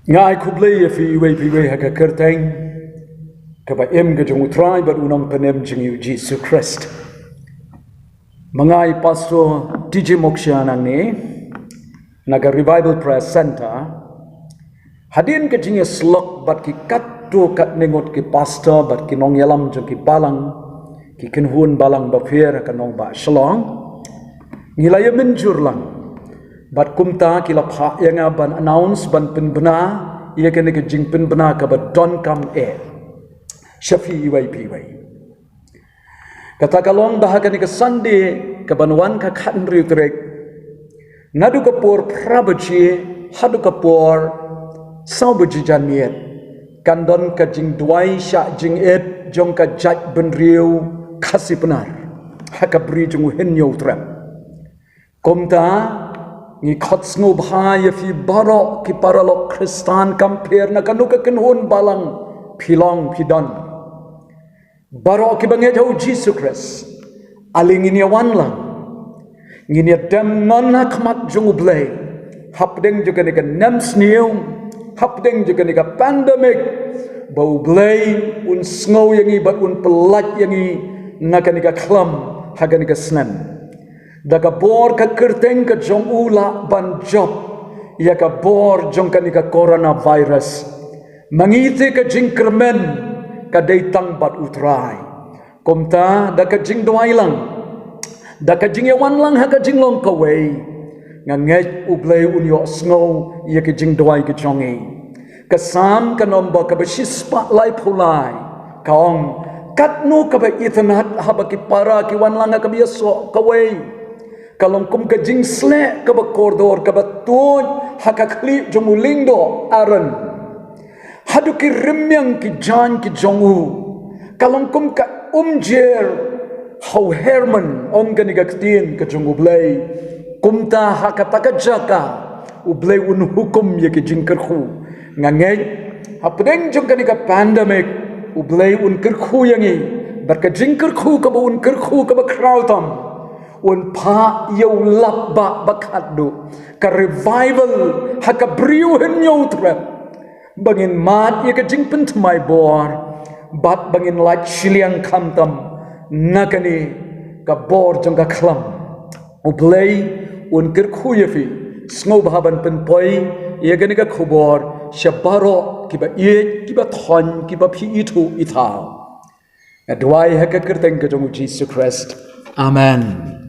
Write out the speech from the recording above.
ngai kublei fi we haka kerteng kaba em ga jong utrai but unang panem jing Jesus Christ mangai pastor DJ Mokshiana ne naga revival prayer center hadin ke jing slok bat ki katto kat nengot ki pastor bat ki nong yalam jong ki balang ki kenhun balang ba fer ka nong ba shlong ngilaya menjur lang bat kumta kila pha yanga ban announce ban pynbna ia kene ke jing pynbna ka ba don come e shafi iwai piwai kata kalong bahaga ni ke Sunday ke banwan ka khan ñiewtrep nadu ka por prabaji hadu ka por saubaji jamiet kandon ka jing duwai sha jing et jong ka jat ben riu khasi benar haka bri jong ñiewtrep komta ngi khot sngu bhai fi barok ki paralok kristan kamper na kanu ka kenhun balang philong phidon barok ki bange jau Jesus Christ aling ini wan lang ngini dem non hakmat jung blay hapdeng juga ni ka nem sngew hapdeng juga ni ka pandemic bau blay un sngow yangi bat un pelat yangi nakanika klam haganika snen daga bor ka kerteng ka jong ula ban job ya ka bor jong kanika coronavirus mangite ka jing kermen ka deitang bat utrai komta da ka jing doai lang da ka jing yawan lang ha ka jing long kawai nganget ublay unyo sngow ya ka jing doai ka jongi ka sam ka nomba ka besispa lai phulai kaong katnu ka ba ithanat haba ki para ki wan lang ka biaso kawai kalong kum ka jing sle ka ba kordor ka ba tuj haka kli jomuling do aran hadu ki rimyang ki jan ki jongu kalong kum ka umjer how herman om ka ni ka ktin ka jongu blay kumta haka takajaka ublay un hukum ye ki jing kerkhu ngangej hapdeng jong ka ni ka pandemic ublay un kerkhu yangi barka jing kerkhu ka ba un kerkhu ka ba krautam un pa yau lap ba bakadu ka revival haka briu ñiewtrep bangin mat ya ka jing pen mai bor bat bangin lat shiliang kamtam nakani ka bor jong ka klam ublay un kerkhu yafi sngow bahaban pen poi ya gani ka khubor shabaro kiba ye kiba thon kiba phi itu ithau adwai haka kerteng ka jong Jesus Christ amen.